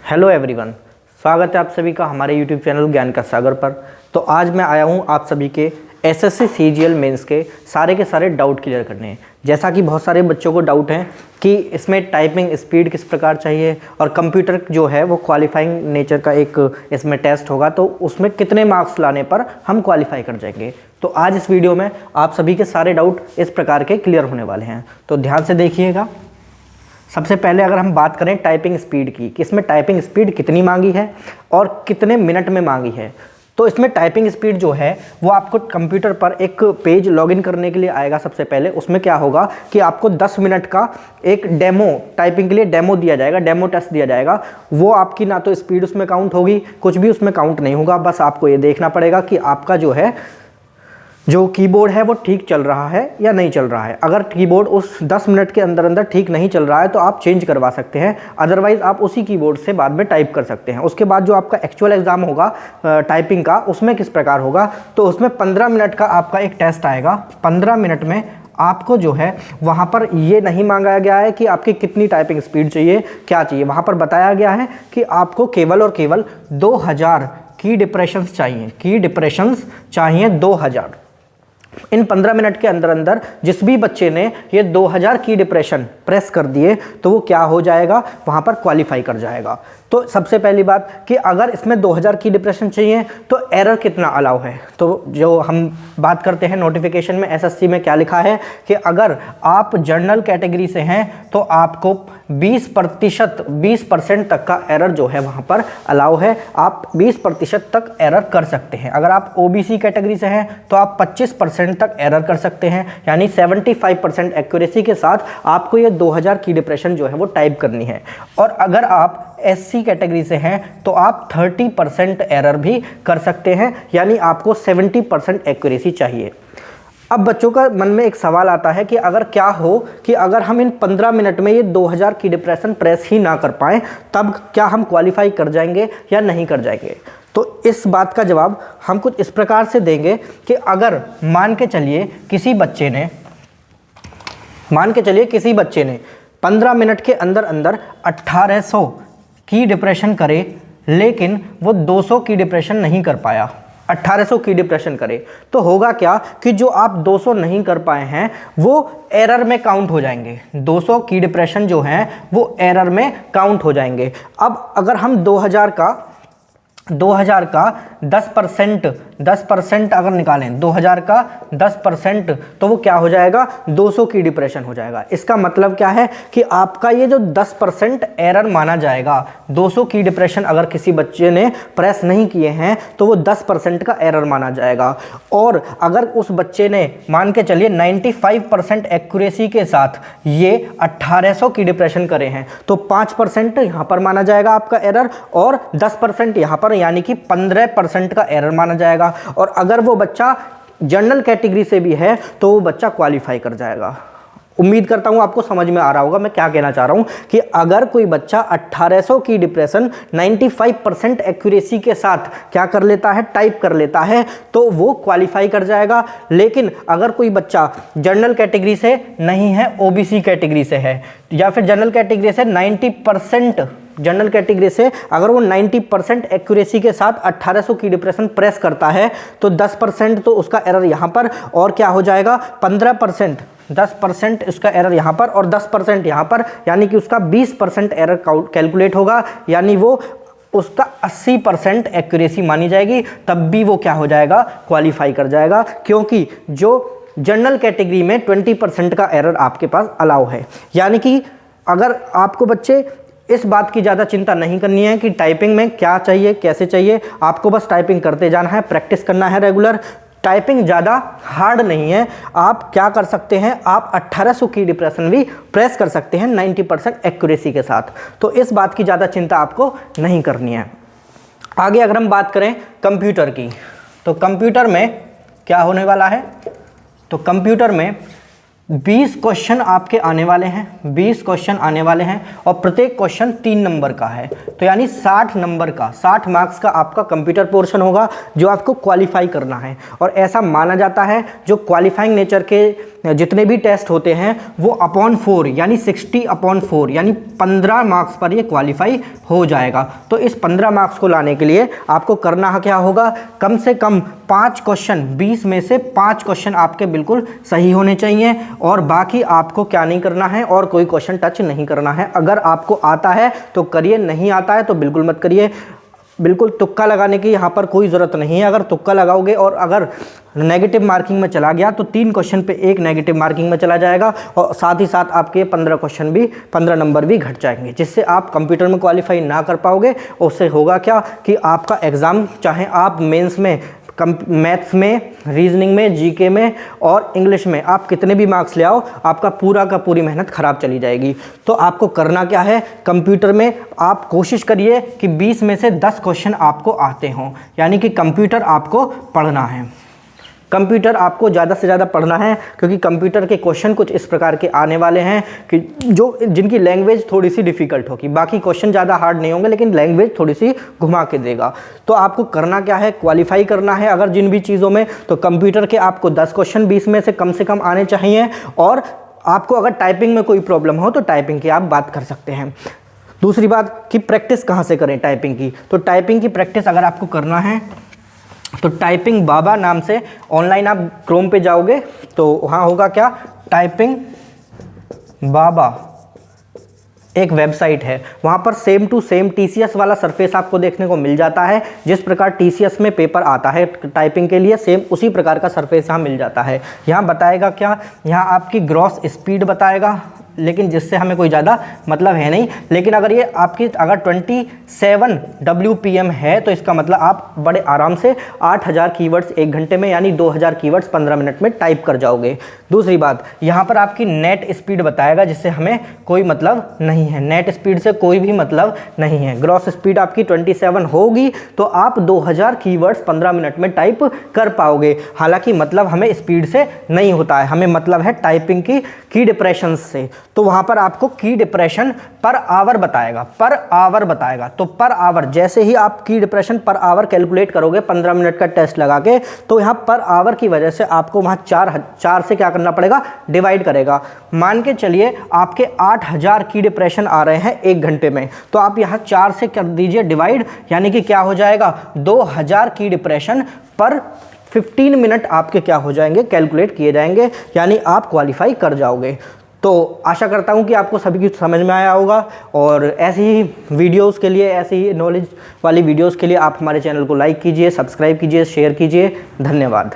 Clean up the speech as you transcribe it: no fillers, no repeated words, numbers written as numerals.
Hello everyone, स्वागत है आप सभी का हमारे यूट्यूब चैनल ज्ञान का सागर पर। तो आज मैं आया हूँ आप सभी के एसएससी सीजीएल मेंस के सारे डाउट क्लियर करने। जैसा कि बहुत सारे बच्चों को डाउट है कि इसमें टाइपिंग स्पीड किस प्रकार चाहिए और कंप्यूटर जो है वो क्वालिफाइंग नेचर का एक इसमें टेस्ट होगा, तो उसमें कितने मार्क्स लाने पर हम क्वालिफाई कर जाएंगे। तो आज इस वीडियो में आप सभी के सारे डाउट इस प्रकार के क्लियर होने वाले हैं, तो ध्यान से देखिएगा। सबसे पहले अगर हम बात करें टाइपिंग स्पीड की कि इसमें टाइपिंग स्पीड कितनी मांगी है और कितने मिनट में मांगी है, तो इसमें टाइपिंग स्पीड जो है वो आपको कंप्यूटर पर एक पेज लॉगिन करने के लिए आएगा। सबसे पहले उसमें क्या होगा कि आपको 10 मिनट का एक डेमो टाइपिंग के लिए डेमो दिया जाएगा, डेमो टेस्ट दिया जाएगा। वो आपकी ना तो स्पीड उसमें काउंट होगी, कुछ भी उसमें काउंट नहीं होगा। बस आपको ये देखना पड़ेगा कि आपका जो कीबोर्ड है वो ठीक चल रहा है या नहीं चल रहा है। अगर कीबोर्ड उस 10 मिनट के अंदर ठीक नहीं चल रहा है तो आप चेंज करवा सकते हैं, अदरवाइज़ आप उसी कीबोर्ड से बाद में टाइप कर सकते हैं। उसके बाद जो आपका एक्चुअल एग्ज़ाम होगा टाइपिंग का, उसमें किस प्रकार होगा, तो उसमें 15 मिनट का आपका एक टेस्ट आएगा। 15 मिनट में आपको जो है वहाँ पर ये नहीं मांगा गया है कि आपकी कितनी टाइपिंग स्पीड चाहिए, क्या चाहिए। वहाँ पर बताया गया है कि आपको केवल और केवल 2000 की डिप्रेशंस चाहिए 2000। इन 15 मिनट के अंदर जिस भी बच्चे ने ये 2000 की डिप्रेशन प्रेस कर दिए तो वो क्या हो जाएगा, वहाँ पर क्वालिफाई कर जाएगा। तो सबसे पहली बात कि अगर इसमें 2000 की डिप्रेशन चाहिए तो एरर कितना अलाउ है। तो जो हम बात करते हैं नोटिफिकेशन में एसएससी में क्या लिखा है कि अगर आप जनरल कैटेगरी से हैं तो आपको 20% तक का एरर जो है वहाँ पर अलाउ है। आप 20% तक एरर कर सकते हैं। अगर आप ओबीसी कैटेगरी से हैं तो आप 25% तक एरर कर सकते हैं, यानी 75% एक्यूरेसी के साथ आपको ये 2000 की डिप्रेशन जो है वो टाइप करनी है। और अगर आप एससी कैटेगरी से हैं तो आप 30% एरर भी कर सकते हैं, यानी आपको 70% एक्यूरेसी चाहिए। अब बच्चों का मन में एक सवाल आता है कि अगर क्या हो कि अगर हम इन 15 मिनट में ये 2000 की डिप्रेशन प्रेस ही ना कर पाएँ, तब क्या हम क्वालिफाई कर जाएंगे या नहीं कर जाएंगे। तो इस बात का जवाब हम कुछ इस प्रकार से देंगे कि अगर मान के चलिए किसी बच्चे ने 15 मिनट के अंदर 1800 की डिप्रेशन करे, लेकिन वो 200 की डिप्रेशन नहीं कर पाया। 1800 की डिप्रेशन करे तो होगा क्या कि जो आप 200 नहीं कर पाए हैं वो एरर में काउंट हो जाएंगे। 200 की डिप्रेशन जो है वो एरर में काउंट हो जाएंगे। अब अगर हम 2000 का 10% अगर निकालें, 2000 का 10% तो वो क्या हो जाएगा, 200 की डिप्रेशन हो जाएगा। इसका मतलब क्या है कि आपका ये जो 10% एरर माना जाएगा, 200 की डिप्रेशन अगर किसी बच्चे ने प्रेस नहीं किए हैं तो वो 10% का एरर माना जाएगा। और अगर उस बच्चे ने मान के चलिए 95% एक्यूरेसी के साथ ये 1800 की डिप्रेशन करे हैं तो 5% यहाँ पर माना जाएगा आपका एरर और 10% यहाँ पर, यानी कि 15% का एरर माना जाएगा। और अगर वो बच्चा जनरल कैटेगरी से भी है तो वो बच्चा क्वालिफाई कर जाएगा। उम्मीद करता हूं आपको समझ में आ रहा होगा मैं क्या कहना चाह रहा हूं कि अगर कोई बच्चा 1800 की डिप्रेशन 95% एक्यूरेसी के साथ क्या कर लेता है, टाइप कर लेता है, तो वो क्वालिफाई कर जाएगा। लेकिन अगर कोई बच्चा जनरल कैटेगरी से नहीं है, ओबीसी कैटेगरी से है, या फिर जनरल कैटेगरी से 90%, जनरल कैटेगरी से अगर वो 90% एक्यूरेसी के साथ 1800 की डिप्रेशन प्रेस करता है तो 10% तो उसका एरर यहाँ पर, और क्या हो जाएगा 15%, 10% उसका एरर यहाँ पर और 10% यहाँ पर, यानी कि उसका 20% एरर कैलकुलेट होगा, यानी वो उसका 80% एक्यूरेसी मानी जाएगी। तब भी वो क्या हो जाएगा, क्वालिफाई कर जाएगा, क्योंकि जो जनरल कैटेगरी में 20% का एरर आपके पास अलाउ है। यानी कि अगर आपको बच्चे इस बात की ज़्यादा चिंता नहीं करनी है कि टाइपिंग में क्या चाहिए, कैसे चाहिए, आपको बस टाइपिंग करते जाना है, प्रैक्टिस करना है रेगुलर। टाइपिंग ज़्यादा हार्ड नहीं है। आप क्या कर सकते हैं, आप 1800 की डिप्रेशन भी प्रेस कर सकते हैं 90% एक्यूरेसी के साथ। तो इस बात की ज़्यादा चिंता आपको नहीं करनी है। आगे अगर हम बात करें कंप्यूटर की, तो कंप्यूटर में क्या होने वाला है, तो कंप्यूटर में 20 क्वेश्चन आपके आने वाले हैं, 20 क्वेश्चन आने वाले हैं और प्रत्येक क्वेश्चन 3 नंबर का है, तो यानी 60 नंबर का, 60 मार्क्स का आपका कंप्यूटर पोर्शन होगा जो आपको क्वालिफाई करना है। और ऐसा माना जाता है जो क्वालिफाइंग नेचर के जितने भी टेस्ट होते हैं वो अपॉन 4 यानी 60/4 यानी 15 मार्क्स पर ये क्वालिफाई हो जाएगा। तो इस 15 मार्क्स को लाने के लिए आपको करना क्या होगा, कम से कम 5 क्वेश्चन, 20 में से 5 क्वेश्चन आपके बिल्कुल सही होने चाहिए और बाकी आपको क्या नहीं करना है, और कोई क्वेश्चन टच नहीं करना है। अगर आपको आता है तो करिए, नहीं आता है तो बिल्कुल मत करिए। बिल्कुल तुक्का लगाने की यहाँ पर कोई ज़रूरत नहीं है। अगर तुक्का लगाओगे और अगर नेगेटिव मार्किंग में चला गया तो 3 क्वेश्चन पे 1 नेगेटिव मार्किंग में चला जाएगा और साथ ही साथ आपके 15 क्वेश्चन भी 15 नंबर भी घट जाएंगे, जिससे आप कंप्यूटर में क्वालिफाई ना कर पाओगे। उससे होगा क्या कि आपका एग्ज़ाम, चाहे आप मेंस में, मैथ्स में, रीजनिंग में, जीके में और इंग्लिश में आप कितने भी मार्क्स ले आओ, आपका पूरा का पूरी मेहनत ख़राब चली जाएगी। तो आपको करना क्या है, कंप्यूटर में आप कोशिश करिए कि 20 में से 10 क्वेश्चन आपको आते हों, यानी कि कंप्यूटर आपको पढ़ना है। कंप्यूटर आपको ज़्यादा से ज़्यादा पढ़ना है, क्योंकि कंप्यूटर के क्वेश्चन कुछ इस प्रकार के आने वाले हैं कि जिनकी लैंग्वेज थोड़ी सी डिफ़िकल्ट होगी। बाकी क्वेश्चन ज़्यादा हार्ड नहीं होंगे लेकिन लैंग्वेज थोड़ी सी घुमा के देगा। तो आपको करना क्या है, क्वालिफाई करना है अगर जिन भी चीज़ों में, तो कंप्यूटर के आपको 10 क्वेश्चन 20 में से कम आने चाहिए। और आपको अगर टाइपिंग में कोई प्रॉब्लम हो तो टाइपिंग की आप बात कर सकते हैं। दूसरी बात कि प्रैक्टिस कहाँ से करें टाइपिंग की, तो टाइपिंग की प्रैक्टिस अगर आपको करना है तो टाइपिंग बाबा नाम से ऑनलाइन आप क्रोम पे जाओगे तो वहाँ होगा क्या, टाइपिंग बाबा एक वेबसाइट है, वहाँ पर सेम टू सेम TCS वाला सरफेस आपको देखने को मिल जाता है। जिस प्रकार TCS में पेपर आता है टाइपिंग के लिए, सेम उसी प्रकार का सरफेस यहाँ मिल जाता है। यहाँ बताएगा क्या, यहाँ आपकी ग्रॉस स्पीड बताएगा, लेकिन जिससे हमें कोई ज़्यादा मतलब है नहीं। लेकिन अगर ये आपकी अगर 27 WPM है तो इसका मतलब आप बड़े आराम से 8000 कीवर्ड्स 1 घंटे में यानी 2000 कीवर्ड्स 15 मिनट में टाइप कर जाओगे। दूसरी बात, यहाँ पर आपकी नेट स्पीड बताएगा, जिससे हमें कोई मतलब नहीं है, नेट स्पीड से कोई भी मतलब नहीं है। ग्रॉस स्पीड आपकी 27 होगी तो आप 2000 कीवर्ड्स 15 मिनट में टाइप कर पाओगे। हालांकि मतलब हमें स्पीड से नहीं होता है, हमें मतलब है टाइपिंग की डिप्रेशन से। तो वहाँ पर आपको की डिप्रेशन पर आवर बताएगा, पर आवर बताएगा। तो पर आवर जैसे ही आप की डिप्रेशन पर आवर कैलकुलेट करोगे 15 मिनट का टेस्ट लगा के, तो यहाँ पर आवर की वजह से आपको वहाँ 4 से क्या करना पड़ेगा, डिवाइड करेगा। मान के चलिए आपके 8000 की डिप्रेशन आ रहे हैं 1 घंटे में, तो आप यहाँ 4 से कर दीजिए डिवाइड, यानी कि क्या हो जाएगा, 2000 की डिप्रेशन पर 15 मिनट आपके क्या हो जाएंगे, कैलकुलेट किए जाएंगे, यानी आप क्वालिफाई कर जाओगे। तो आशा करता हूँ कि आपको सभी कुछ समझ में आया होगा, और ऐसी ही वीडियोस के लिए, ऐसी ही नॉलेज वाली वीडियोस के लिए आप हमारे चैनल को लाइक कीजिए, सब्सक्राइब कीजिए, शेयर कीजिए। धन्यवाद।